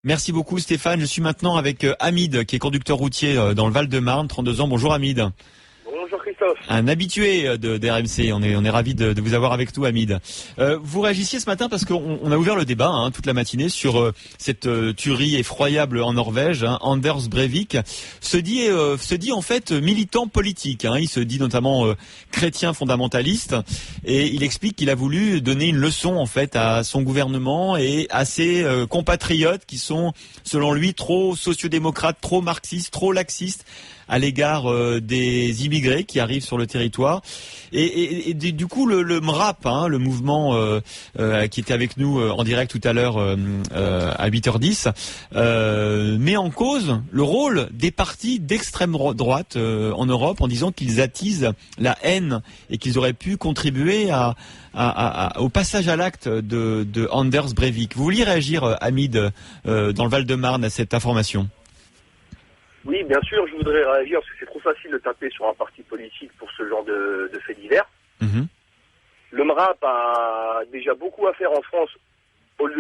Merci beaucoup Stéphane. Je suis maintenant avec Hamid, qui est conducteur routier dans le Val-de-Marne, 32 ans. Bonjour Hamid. Bonjour Christophe. Un habitué d'RMC. On est ravis de vous avoir avec nous, Hamid. Vous réagissiez ce matin parce qu'on a ouvert le débat toute la matinée sur cette tuerie effroyable en Norvège. Anders Breivik se dit en fait militant politique. Il se dit notamment chrétien fondamentaliste et il explique qu'il a voulu donner une leçon en fait à son gouvernement et à ses compatriotes qui sont, selon lui, trop sociodémocrates, trop marxistes, trop laxistes à l'égard des immigrés qui arrivent sur le territoire. Et du coup, le MRAP, le mouvement qui était avec nous en direct tout à l'heure à 8h10, met en cause le rôle des partis d'extrême droite en Europe en disant qu'ils attisent la haine et qu'ils auraient pu contribuer au passage à l'acte de Anders Breivik. Vous vouliez réagir, Hamid, dans le Val-de-Marne à cette information ? Oui, bien sûr, je voudrais réagir parce que c'est trop facile de taper sur un parti politique pour ce genre de faits divers. Mmh. Le MRAP a déjà beaucoup à faire en France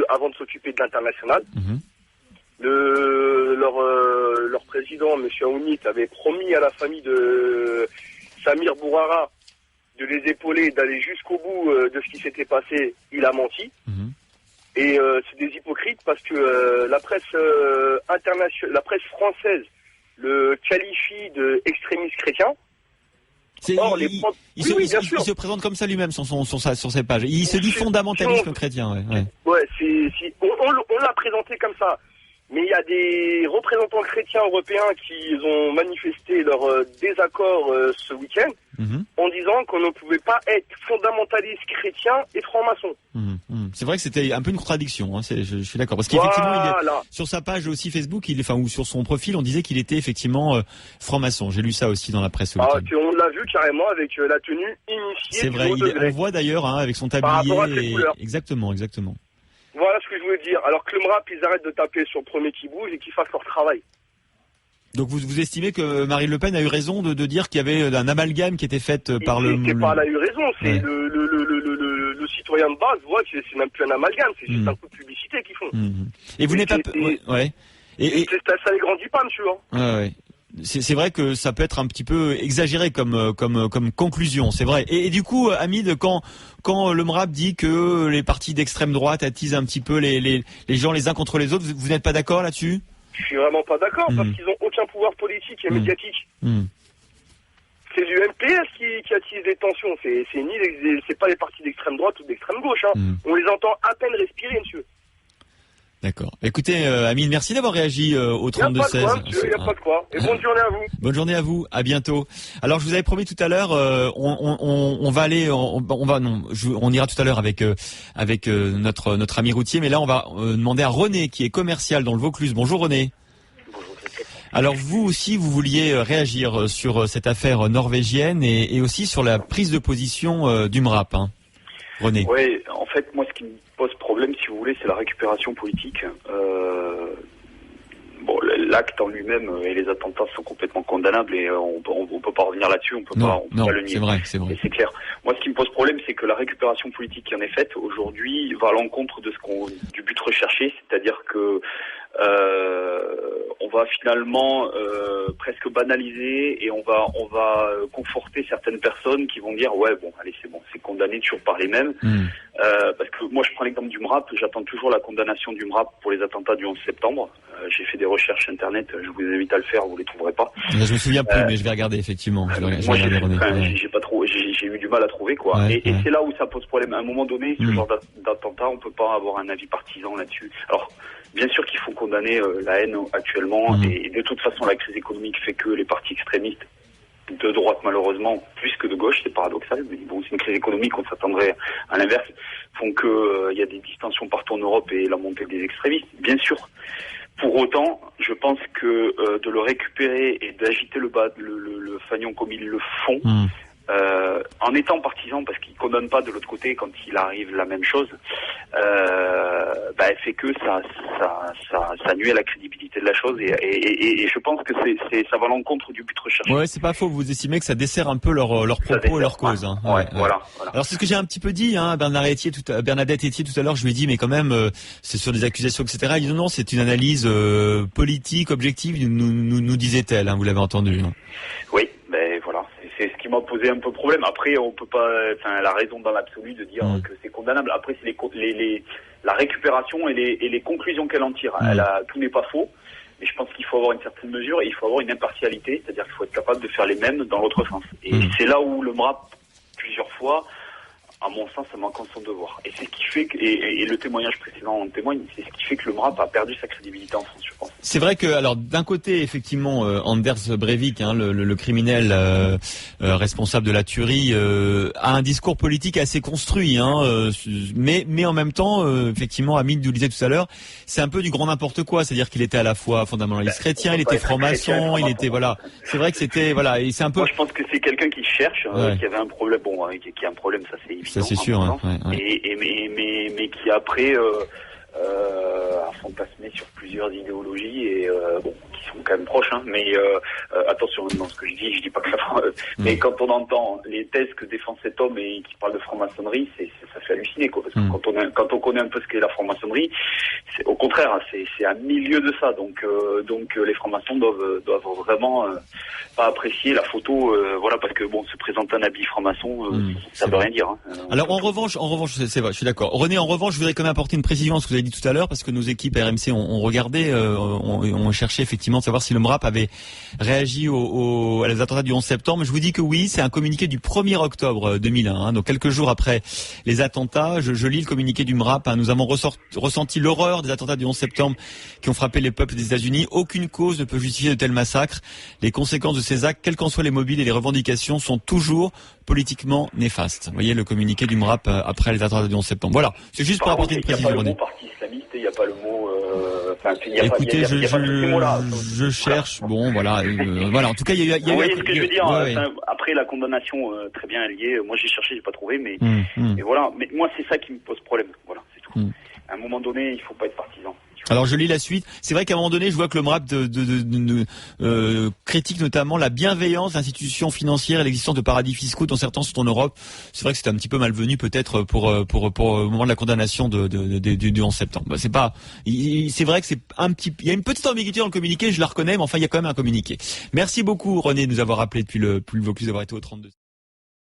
avant de s'occuper de l'international. Mmh. Leur président, M. Aounit, avait promis à la famille de Samir Bourara de les épauler et d'aller jusqu'au bout de ce qui s'était passé. Il a menti. Mmh. Et c'est des hypocrites parce que la presse internationale, la presse française le qualifie de extrémiste chrétien. Il se présente comme ça lui-même sur ses pages. Il se dit fondamentaliste chrétien. Ouais, on l'a présenté comme ça. Mais il y a des représentants chrétiens européens qui ont manifesté leur désaccord ce week-end en disant qu'on ne pouvait pas être fondamentaliste chrétien et franc-maçon. C'est vrai que c'était un peu une contradiction, je suis d'accord. Parce qu'effectivement, sur sa page aussi Facebook, ou sur son profil, on disait qu'il était effectivement franc-maçon. J'ai lu ça aussi dans la presse ce week-end. On l'a vu carrément avec la tenue initiée. C'est vrai, on voit d'ailleurs avec son tablier. Par rapport à ses couleurs. Exactement. Voilà ce que je voulais dire. Alors que le MRAP, ils arrêtent de taper sur le premier qui bouge et qu'ils fassent leur travail. Donc vous estimez que Marine Le Pen a eu raison de dire qu'il y avait un amalgame qui était fait par le... Elle a eu raison, c'est le citoyen de base voit que c'est même plus un amalgame, c'est juste un coup de publicité qu'ils font. Et vous n'êtes pas... Et ça les grandit pas, monsieur. Ouais. C'est vrai que ça peut être un petit peu exagéré comme conclusion, c'est vrai. Et du coup, Hamid, quand le MRAP dit que les partis d'extrême droite attisent un petit peu les gens les uns contre les autres, vous n'êtes pas d'accord là-dessus ? Je suis vraiment pas d'accord parce qu'ils ont aucun pouvoir politique et médiatique. C'est l'UMPS qui attise les tensions. C'est pas les partis d'extrême droite ou d'extrême gauche. On les entend à peine respirer, monsieur. D'accord. Écoutez, Hamid, merci d'avoir réagi au 32-16. Il n'y a pas de quoi. Et bonne journée à vous. Bonne journée à vous. À bientôt. Alors, je vous avais promis tout à l'heure, on ira tout à l'heure avec notre ami routier, mais là, on va demander à René, qui est commercial dans le Vaucluse. Bonjour René. Bonjour. Alors, vous aussi, vous vouliez réagir sur cette affaire norvégienne et aussi sur la prise de position du MRAP, René. Oui, en fait, moi, ce qui me pose problème, si vous voulez, c'est la récupération politique. L'acte en lui-même et les attentats sont complètement condamnables et on peut pas revenir là-dessus, on peut pas le nier. C'est vrai. Et c'est clair. Moi, ce qui me pose problème, c'est que la récupération politique qui en est faite aujourd'hui va à l'encontre du but recherché, c'est-à-dire que on va finalement presque banaliser et on va conforter certaines personnes qui vont dire c'est condamné toujours par les mêmes. Parce que moi je prends l'exemple du MRAP, j'attends toujours la condamnation du MRAP pour les attentats du 11 septembre. J'ai fait des recherches internet, je vous invite à le faire, vous les trouverez pas. Je me souviens plus, mais je vais regarder effectivement. J'ai eu du mal à trouver quoi. Et c'est là où ça pose problème. À un moment donné, ce genre d'attentat, on peut pas avoir un avis partisan là-dessus. Alors bien sûr qu'il faut condamner la haine actuellement et de toute façon la crise économique fait que les partis extrémistes de droite malheureusement plus que de gauche, c'est paradoxal, mais bon, c'est une crise économique, on s'attendrait à l'inverse, font que y a des distensions partout en Europe et la montée des extrémistes, bien sûr. Pour autant, je pense que de le récupérer et d'agiter le fanion comme ils le font, en étant partisan, parce qu'il condamne pas de l'autre côté quand il arrive la même chose, fait que ça nuit à la crédibilité de la chose et je pense que ça va à l'encontre du but recherché. Ouais, c'est pas faux. Vous estimez que ça dessert un peu leur propos et leur cause. Hein. Ouais. Voilà. Alors c'est ce que j'ai un petit peu dit. Hein, Bernadette Etier tout à l'heure. Je lui ai dit, mais quand même, c'est sur des accusations, etc. Il dit non, c'est une analyse politique, objective. Nous disait-elle. Hein, vous l'avez entendu. Hein. Oui. Voilà, c'est ce qui m'a posé un peu problème. Après, on peut pas, elle a raison dans l'absolu de dire que c'est condamnable. Après, c'est la récupération et les conclusions qu'elle en tire. Tout n'est pas faux, mais je pense qu'il faut avoir une certaine mesure et il faut avoir une impartialité, c'est-à-dire qu'il faut être capable de faire les mêmes dans l'autre sens. Et c'est là où le MRAP, plusieurs fois, à mon sens, ça manque en son devoir. Et c'est ce qui fait et le témoignage précédent en témoigne, c'est ce qui fait que le MRAP a perdu sa crédibilité en France, je pense. C'est vrai que, alors, d'un côté, effectivement, Anders Breivik, hein, le criminel responsable de la tuerie, a un discours politique assez construit, hein, mais en même temps, effectivement, Hamid nous le disait tout à l'heure, c'est un peu du grand n'importe quoi, c'est-à-dire qu'il était à la fois fondamentaliste chrétien, il était franc-maçon, il était c'est vrai que c'était et c'est un peu. Moi, je pense que c'est quelqu'un qui cherche, qui avait un problème, qui a un problème, ça c'est évident. Ça c'est sûr, hein, mais qui après a fantasmé sur plusieurs idéologies et qui sont quand même proches, hein, mais attention dans ce que je dis pas que ça mais quand on entend les thèses que défend cet homme et qui parle de franc-maçonnerie, ça fait halluciner, quoi, parce que quand on connaît un peu ce qu'est la franc-maçonnerie, c'est au contraire, c'est à milieu de ça, donc les francs-maçons doivent vraiment pas apprécier la photo, parce que se présenter un habit franc-maçon, ça veut rien dire. Hein. Alors en revanche, c'est vrai, je suis d'accord. René, en revanche, je voudrais quand même apporter une précision à ce que vous avez dit tout à l'heure, parce que nos équipes RMC ont regardé, ont cherché effectivement de savoir si le MRAP avait réagi à les attentats du 11 septembre. Je vous dis que oui, c'est un communiqué du 1er octobre 2001, hein, donc quelques jours après les attentats. Je lis le communiqué du MRAP. Hein, nous avons ressenti l'horreur des attentats du 11 septembre qui ont frappé les peuples des États-Unis. Aucune cause ne peut justifier de tels massacres. Les conséquences de ces actes, quels qu'en soient les mobiles et les revendications, sont toujours politiquement néfastes. Vous voyez le communiqué du MRAP après les attentats du 11 septembre. Voilà, c'est juste pour apporter une précision. Il n'y a pas le mot parti islamiste, il n'y a pas le mot... Écoutez, je cherche. Bon, voilà. En tout cas, il y a eu. Vous voyez ce que je veux dire. Après la condamnation, très bien, elle y est. Moi, j'ai cherché, j'ai pas trouvé, mais voilà. Mais moi, c'est ça qui me pose problème. Voilà, c'est tout. À un moment donné, il faut pas être partisan. Alors je lis la suite. C'est vrai qu'à un moment donné, je vois que le MRAP critique notamment la bienveillance d'institutions financières et l'existence de paradis fiscaux dont certains sont en Europe. C'est vrai que c'était un petit peu malvenu peut-être pour au moment de la condamnation du 11 septembre. C'est pas. C'est vrai que c'est il y a une petite ambiguïté dans le communiqué, je la reconnais, mais enfin il y a quand même un communiqué. Merci beaucoup René de nous avoir appelé depuis le Vaucluse, d'avoir été au 32.